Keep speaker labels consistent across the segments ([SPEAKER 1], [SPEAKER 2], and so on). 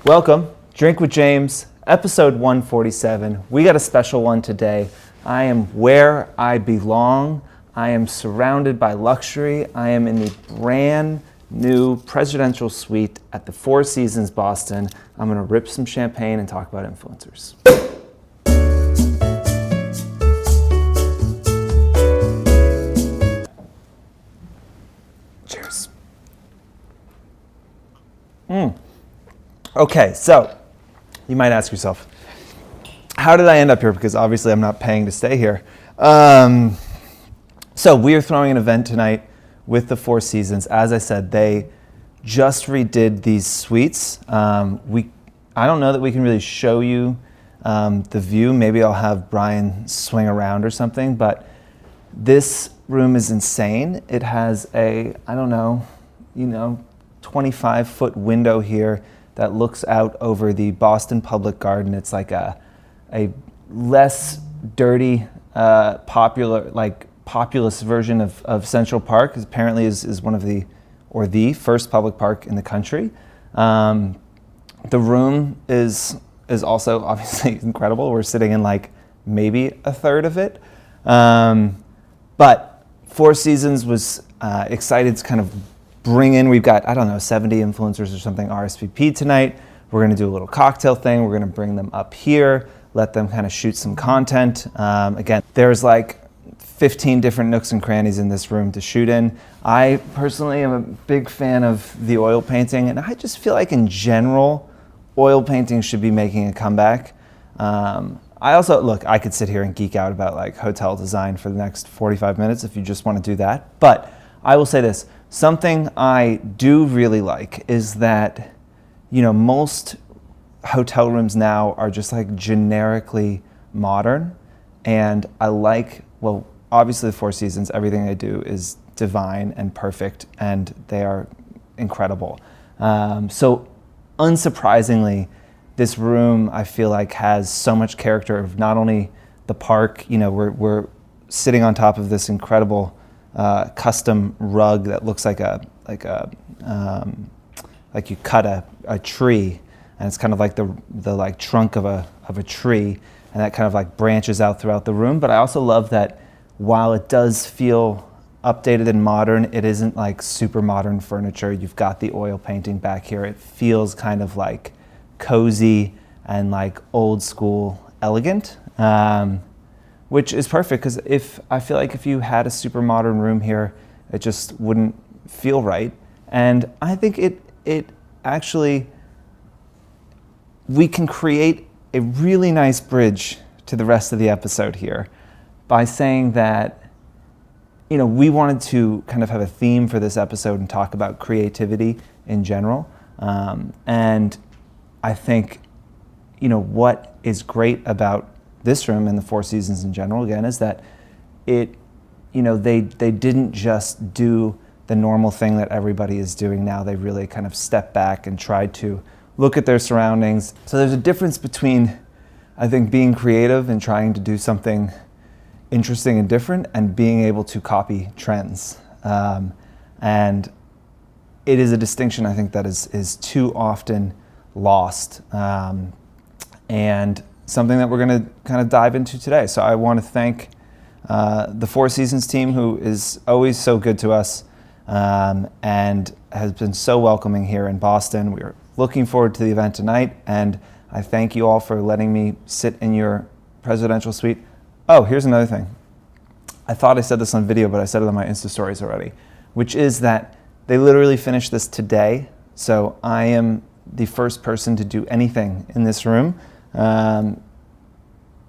[SPEAKER 1] Welcome, Drink with James, episode 147. We got a special one today. I am where I belong. I am surrounded by luxury. I am in the brand new presidential suite at the Four Seasons Boston. I'm gonna rip some champagne and talk about influencers. Cheers. Okay, so you might ask yourself, how did I end up here? Because obviously I'm not paying to stay here. So we are throwing an event tonight with the Four Seasons. As I said, they just redid these suites. I don't know that we can really show you the view. Maybe I'll have Brian swing around or something, but this room is insane. It has a, 25-foot window here that looks out over the Boston Public Garden. It's like a less dirty, populous version of Central Park. Apparently is one of the first public park in the country. The room is also obviously incredible. We're sitting in like maybe a third of it. But Four Seasons was excited to kind of bring in, we've got, 70 influencers or something RSVP tonight. We're gonna do a little cocktail thing. We're gonna bring them up here, let them kind of shoot some content. Again, there's like 15 different nooks and crannies in this room to shoot in. I personally am a big fan of the oil painting, and I just feel like in general, oil painting should be making a comeback. I could sit here and geek out about like hotel design for the next 45 minutes if you just want to do that. But I will say this, something I do really like is that, most hotel rooms now are just like generically modern. And I like, obviously the Four Seasons, everything they do is divine and perfect, and they are incredible. So unsurprisingly, this room I feel like has so much character of not only the park, we're sitting on top of this incredible custom rug that looks like you cut a tree, and it's kind of like the like trunk of a tree, and that kind of like branches out throughout the room. But I also love that while it does feel updated and modern, it isn't like super modern furniture. You've got the oil painting back here. It feels kind of like cozy and like old school elegant. Which is perfect, because I feel like if you had a super modern room here, it just wouldn't feel right. And I think it actually, we can create a really nice bridge to the rest of the episode here by saying that, we wanted to kind of have a theme for this episode and talk about creativity in general. And I think, what is great about this room and the Four Seasons in general, again, is that they didn't just do the normal thing that everybody is doing now. They really kind of stepped back and tried to look at their surroundings. So there's a difference between, I think, being creative and trying to do something interesting and different, and being able to copy trends. And it is a distinction, I think, that is too often lost. And something that we're going to kind of dive into today. So I want to thank the Four Seasons team, who is always so good to us and has been so welcoming here in Boston. We are looking forward to the event tonight, and I thank you all for letting me sit in your presidential suite. Oh, here's another thing. I thought I said this on video, but I said it on my Insta stories already, which is that they literally finished this today. So I am the first person to do anything in this room.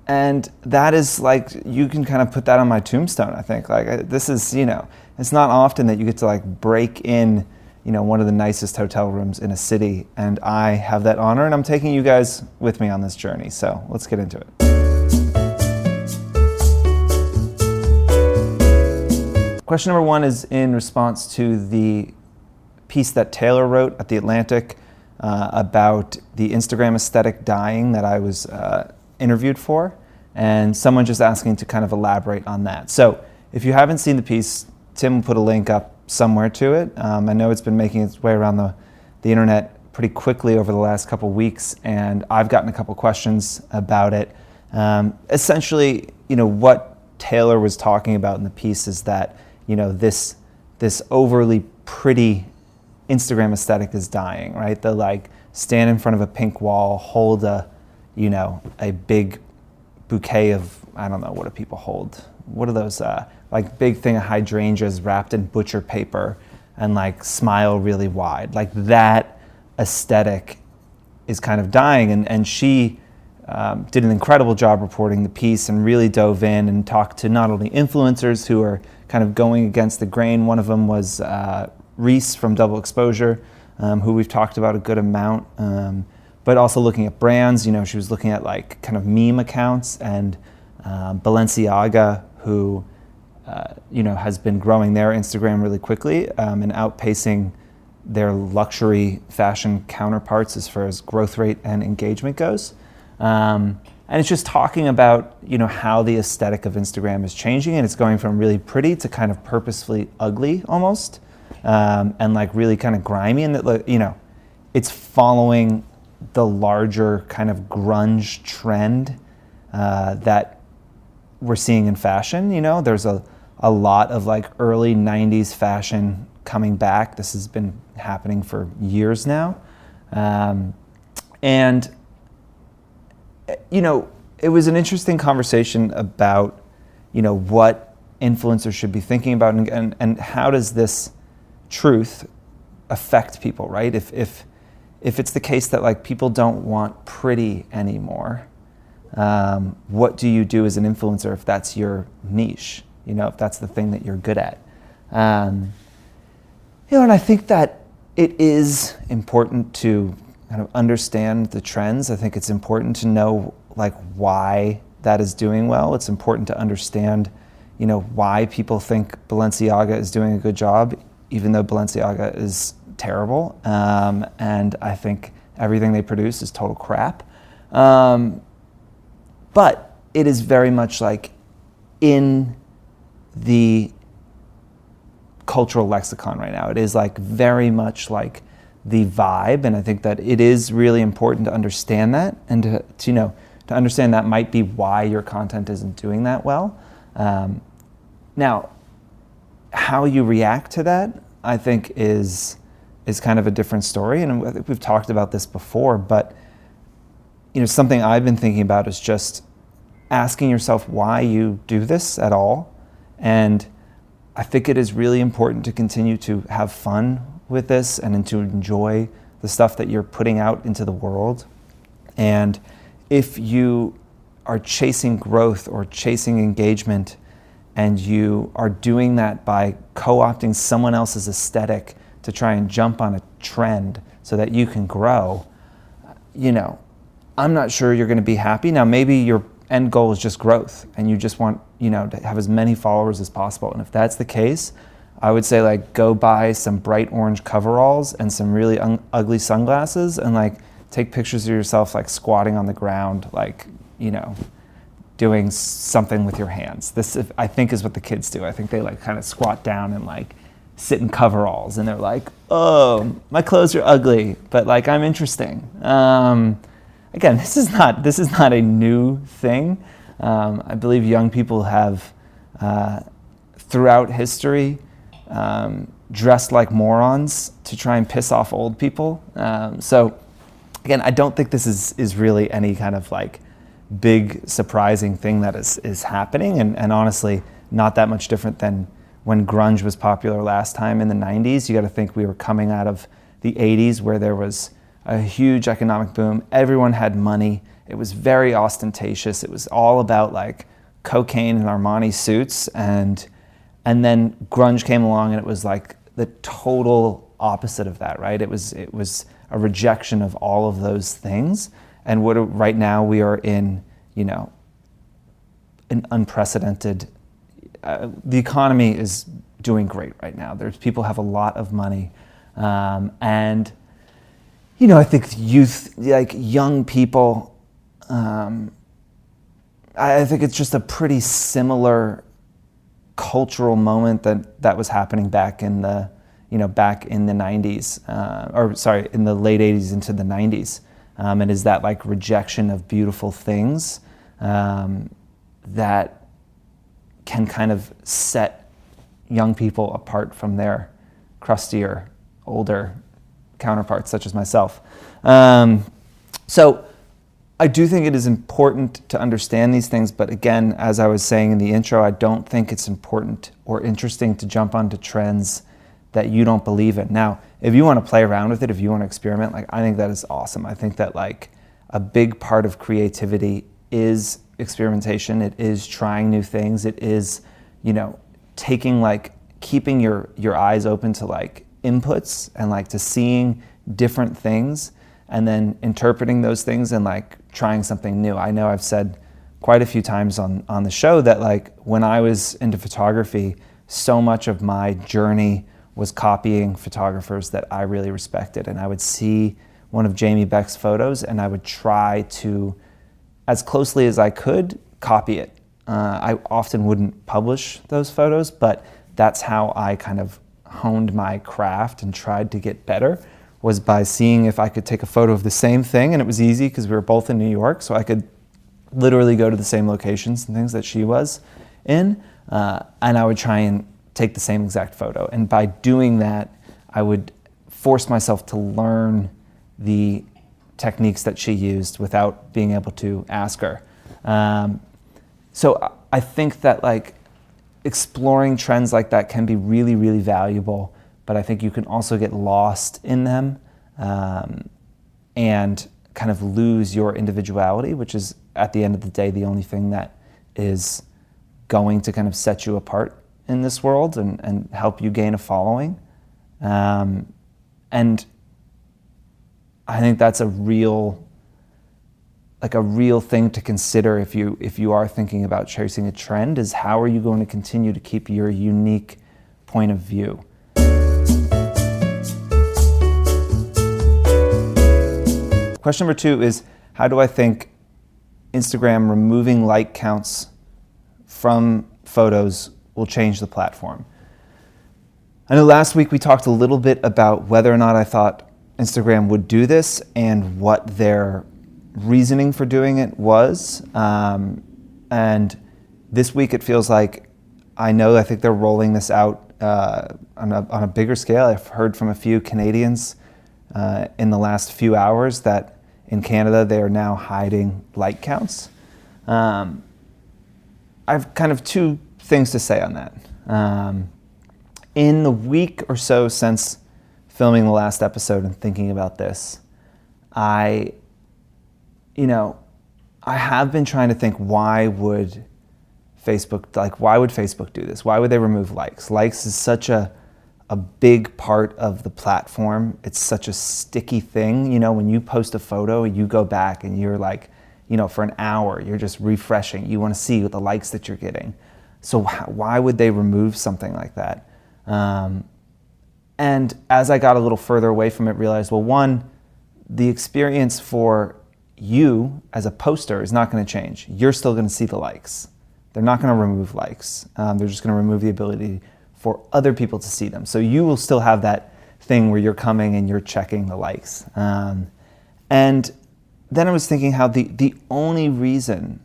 [SPEAKER 1] And that is like, you can kind of put that on my tombstone, I think. Like, this is, it's not often that you get to like break in, one of the nicest hotel rooms in a city, and I have that honor, and I'm taking you guys with me on this journey. So let's get into it. Question number one is in response to the piece that Taylor wrote at The Atlantic about the Instagram aesthetic dying that I was interviewed for, and someone just asking to kind of elaborate on that. So if you haven't seen the piece, Tim will put a link up somewhere to it. I know it's been making its way around the internet pretty quickly over the last couple weeks, and I've gotten a couple questions about it. Essentially, what Taylor was talking about in the piece is that, this overly pretty Instagram aesthetic is dying, right? The like stand in front of a pink wall, hold a big bouquet of, I don't know, what do people hold? What are those, like big thing of hydrangeas wrapped in butcher paper and like smile really wide. Like that aesthetic is kind of dying. And she did an incredible job reporting the piece and really dove in and talked to not only influencers who are kind of going against the grain. One of them was Reese from Double Exposure, who we've talked about a good amount, but also looking at brands. She was looking at like kind of meme accounts, and Balenciaga, who has been growing their Instagram really quickly and outpacing their luxury fashion counterparts as far as growth rate and engagement goes. And it's just talking about how the aesthetic of Instagram is changing, and it's going from really pretty to kind of purposefully ugly almost, and like really kind of grimy, and that it's following the larger kind of grunge trend that we're seeing in fashion. There's a lot of like early 90s fashion coming back. This has been happening for years now. And it was an interesting conversation about, what influencers should be thinking about, and how does this truth affect people, right? If it's the case that like people don't want pretty anymore, what do you do as an influencer if that's your niche? If that's the thing that you're good at. And I think that it is important to kind of understand the trends. I think it's important to know like why that is doing well. It's important to understand, why people think Balenciaga is doing a good job, even though Balenciaga is terrible. And I think everything they produce is total crap. But it is very much like in the cultural lexicon right now. It is like very much like the vibe, and I think that it is really important to understand that, and to understand that might be why your content isn't doing that well. Now, how you react to that, I think, is kind of a different story, and I think we've talked about this before, but something I've been thinking about is just asking yourself why you do this at all. And I think it is really important to continue to have fun with this and to enjoy the stuff that you're putting out into the world. And if you are chasing growth or chasing engagement, and you are doing that by co-opting someone else's aesthetic to try and jump on a trend so that you can grow, I'm not sure you're going to be happy. Now, maybe your end goal is just growth, and you just want, to have as many followers as possible. And if that's the case, I would say like go buy some bright orange coveralls and some really ugly sunglasses, and like take pictures of yourself like squatting on the ground, like, doing something with your hands. This, I think, is what the kids do. I think they like kind of squat down and like sit in coveralls, and they're like, oh, my clothes are ugly, but like I'm interesting. Again, this is not a new thing. I believe young people have, throughout history, dressed like morons to try and piss off old people. So again, I don't think this is really any kind of like big surprising thing that is happening, and honestly, not that much different than when grunge was popular last time in the 90s. You got to think we were coming out of the 80s, where there was a huge economic boom. Everyone had money. It was very ostentatious. It was all about like cocaine and Armani suits, and then grunge came along, and it was like the total opposite of that, right? It was a rejection of all of those things. And right now we are in, an unprecedented. The economy is doing great right now. People have a lot of money, and I think youth, like young people, I think it's just a pretty similar cultural moment that was happening back in the back in the 90s, in the late 80s into the 90s. And is that like rejection of beautiful things that can kind of set young people apart from their crustier, older counterparts, such as myself. So I do think it is important to understand these things, but again, as I was saying in the intro, I don't think it's important or interesting to jump onto trends that you don't believe in. Now, if you want to play around with it, if you want to experiment, like, I think that is awesome. I think that like a big part of creativity is experimentation. It is trying new things. It is, keeping your eyes open to like inputs and like to seeing different things and then interpreting those things and like trying something new. I know I've said quite a few times on the show that like when I was into photography, so much of my journey was copying photographers that I really respected. And I would see one of Jamie Beck's photos and I would try to, as closely as I could, copy it. I often wouldn't publish those photos, but that's how I kind of honed my craft and tried to get better, was by seeing if I could take a photo of the same thing. And it was easy because we were both in New York, so I could literally go to the same locations and things that she was in, and I would try and take the same exact photo. And by doing that, I would force myself to learn the techniques that she used without being able to ask her. So I think that like exploring trends like that can be really, really valuable, but I think you can also get lost in them and kind of lose your individuality, which is at the end of the day the only thing that is going to kind of set you apart in this world and help you gain a following. And I think that's a real thing to consider if you are thinking about chasing a trend, is how are you going to continue to keep your unique point of view. Question number 2 is, how do I think Instagram removing like counts from photos will change the platform? I know last week we talked a little bit about whether or not I thought Instagram would do this and what their reasoning for doing it was. And this week it feels like I think they're rolling this out on a bigger scale. I've heard from a few Canadians in the last few hours that in Canada they are now hiding like counts. I've kind of 2 things to say on that. In the week or so since filming the last episode and thinking about this, I have been trying to think, why would Facebook do this? Why would they remove likes? Likes is such a big part of the platform. It's such a sticky thing. When you post a photo, you go back and you're like, for an hour, you're just refreshing. You want to see the likes that you're getting. So why would they remove something like that? And as I got a little further away from it, realized, well, one, the experience for you as a poster is not going to change. You're still going to see the likes. They're not going to remove likes. They're just going to remove the ability for other people to see them. So you will still have that thing where you're coming and you're checking the likes. And then I was thinking how the only reason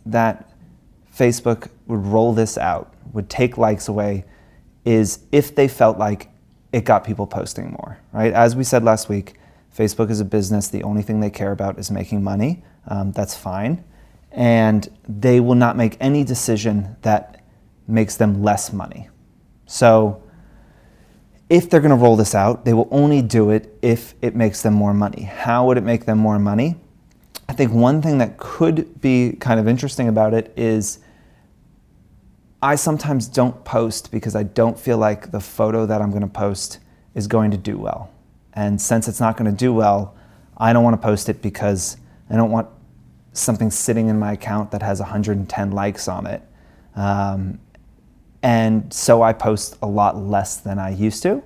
[SPEAKER 1] that Facebook would roll this out, would take likes away, is if they felt like it got people posting more, right? As we said last week, Facebook is a business. The only thing they care about is making money. That's fine. And they will not make any decision that makes them less money. So if they're going to roll this out, they will only do it if it makes them more money. How would it make them more money? I think one thing that could be kind of interesting about it is I sometimes don't post because I don't feel like the photo that I'm going to post is going to do well. And since it's not going to do well, I don't want to post it because I don't want something sitting in my account that has 110 likes on it. And so I post a lot less than I used to.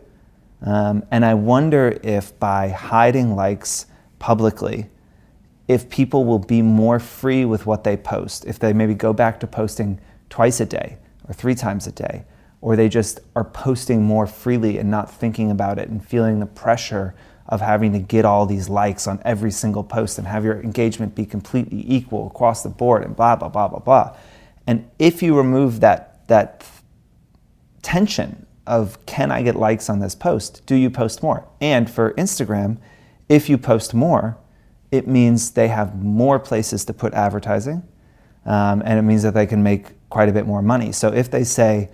[SPEAKER 1] And I wonder if by hiding likes publicly, if people will be more free with what they post, if they maybe go back to posting twice a day or 3 times a day, or they just are posting more freely and not thinking about it and feeling the pressure of having to get all these likes on every single post and have your engagement be completely equal across the board and blah, blah, blah, blah, blah. And if you remove that tension of, can I get likes on this post? Do you post more? And for Instagram, if you post more, it means they have more places to put advertising, and it means that they can make quite a bit more money. So if they say,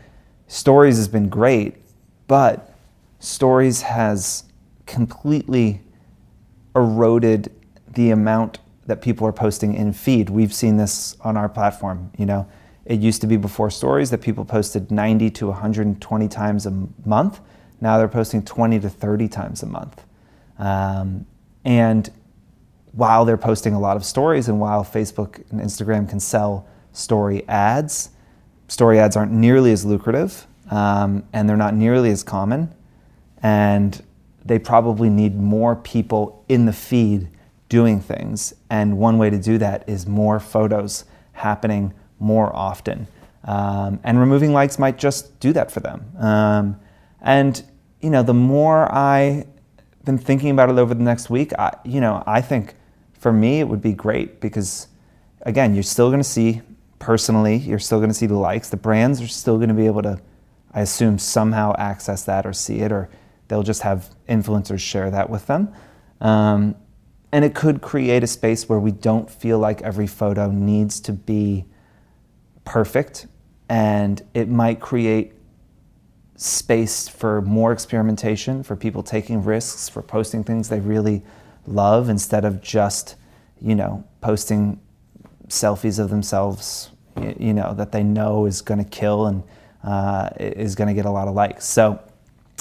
[SPEAKER 1] Stories has been great, but Stories has completely eroded the amount that people are posting in feed. We've seen this on our platform. It used to be before Stories that people posted 90 to 120 times a month. Now they're posting 20 to 30 times a month. And while they're posting a lot of stories, and while Facebook and Instagram can sell story ads aren't nearly as lucrative, and they're not nearly as common, and they probably need more people in the feed doing things. And one way to do that is more photos happening more often. And removing likes might just do that for them. And the more I've been thinking about it over the next week, I think for me it would be great, because again, you're still going to see, personally, you're still going to see the likes. The brands are still going to be able to, I assume, somehow access that or see it, or they'll just have influencers share that with them. And it could create a space where we don't feel like every photo needs to be perfect, and it might create space for more experimentation, for people taking risks, for posting things they really love instead of just, posting selfies of themselves, that they know is going to kill and is going to get a lot of likes. So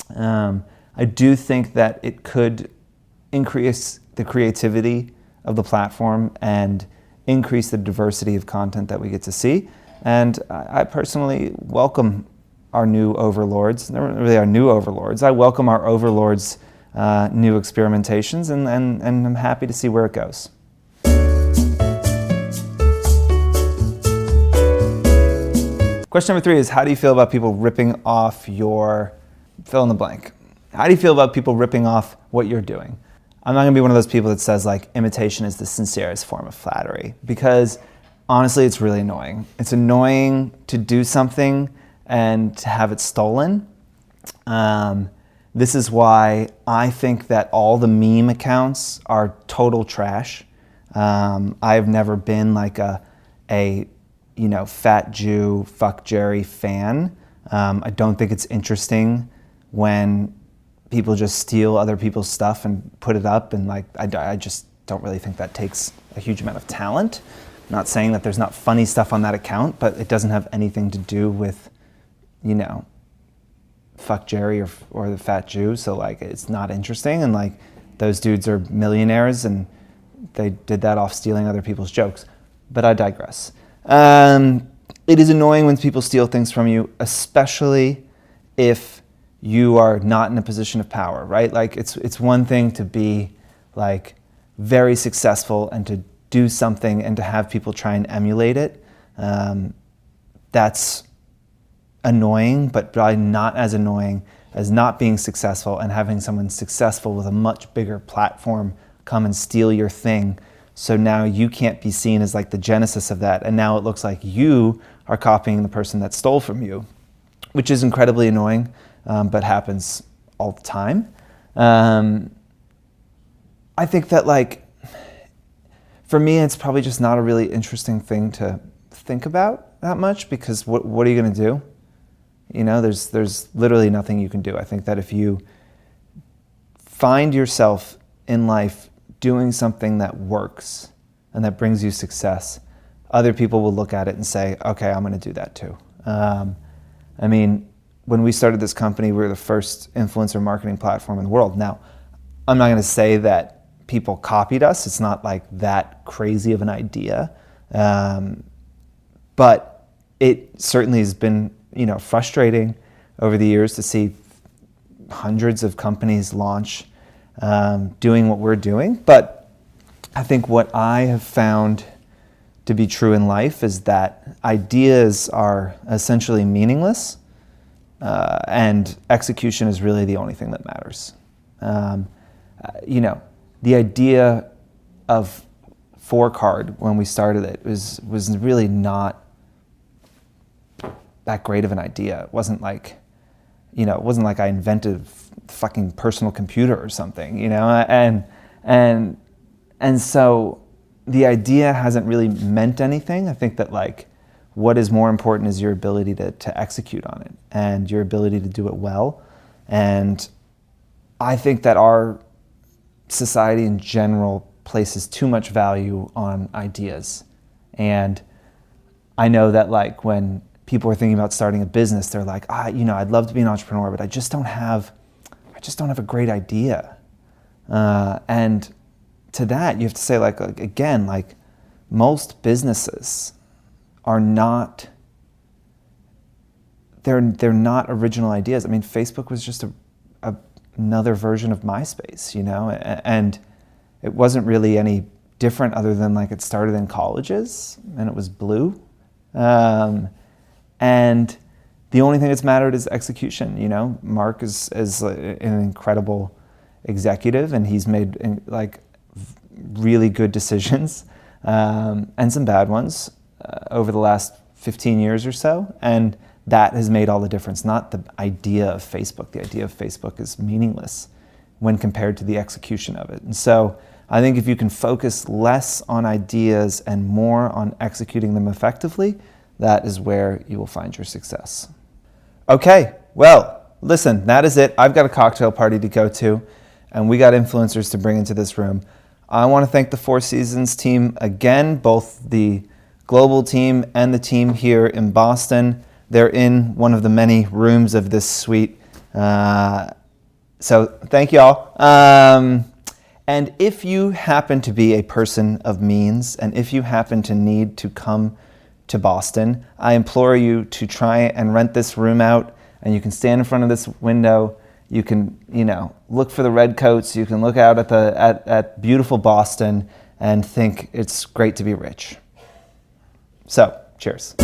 [SPEAKER 1] I do think that it could increase the creativity of the platform and increase the diversity of content that we get to see. And I personally welcome our new overlords. They're not really our new overlords. I welcome our overlords' new experimentations, and I'm happy to see where it goes. Question number 3 is, how do you feel about people ripping off your fill in the blank? How do you feel about people ripping off what you're doing? I'm not gonna be one of those people that says like imitation is the sincerest form of flattery, because honestly, it's really annoying. It's annoying to do something and to have it stolen. This is why I think that all the meme accounts are total trash. I've never been like a fat Jew, fuck Jerry fan. I don't think it's interesting when people just steal other people's stuff and put it up, and I just don't really think that takes a huge amount of talent. I'm not saying that there's not funny stuff on that account, but it doesn't have anything to do with, fuck Jerry or the fat Jew. So it's not interesting, and those dudes are millionaires and they did that off stealing other people's jokes. But I digress. It is annoying when people steal things from you, especially if you are not in a position of power, right? It's one thing to be very successful and to do something and to have people try and emulate it. That's annoying, but probably not as annoying as not being successful and having someone successful with a much bigger platform come and steal your thing. So now you can't be seen as the genesis of that. And now it looks like you are copying the person that stole from you, which is incredibly annoying, but happens all the time. I think that for me, it's probably just not a really interesting thing to think about that much, because what are you going to do? There's literally nothing you can do. I think that if you find yourself in life doing something that works and that brings you success, other people will look at it and say, okay, I'm going to do that too. When we started this company, we were the first influencer marketing platform in the world. Now, I'm not going to say that people copied us. It's not that crazy of an idea. But it certainly has been, frustrating over the years to see hundreds of companies launch doing what we're doing. But I think what I have found to be true in life is that ideas are essentially meaningless and execution is really the only thing that matters. You know, the idea of 4Card when we started it was really not that great of an idea. It wasn't like, you know, it wasn't like I invented a fucking personal computer or something, you know, and so the idea hasn't really meant anything. I think that like what is more important is your ability to execute on it and your ability to do it well. And I think that our society in general places too much value on ideas. And I know that like when people are thinking about starting a business, they're like, you know, I'd love to be an entrepreneur, but I just don't have a great idea. And to that, you have to say like again, like most businesses are not, they're not original ideas. I mean, Facebook was just another version of MySpace, you know, and it wasn't really any different other than like it started in colleges and it was blue. And the only thing that's mattered is execution, you know. Mark is an incredible executive and he's made like really good decisions and some bad ones over the last 15 years or so. And that has made all the difference, not the idea of Facebook. The idea of Facebook is meaningless when compared to the execution of it. And so I think if you can focus less on ideas and more on executing them effectively, that is where you will find your success. Okay, well, listen, that is it. I've got a cocktail party to go to, and we got influencers to bring into this room. I want to thank the Four Seasons team again, both the global team and the team here in Boston. They're in one of the many rooms of this suite. So thank y'all. And if you happen to be a person of means, and if you happen to need to come to Boston, I implore you to try and rent this room out, and you can stand in front of this window. You can, you know, look for the red coats. You can look out at beautiful Boston and think it's great to be rich. So, cheers.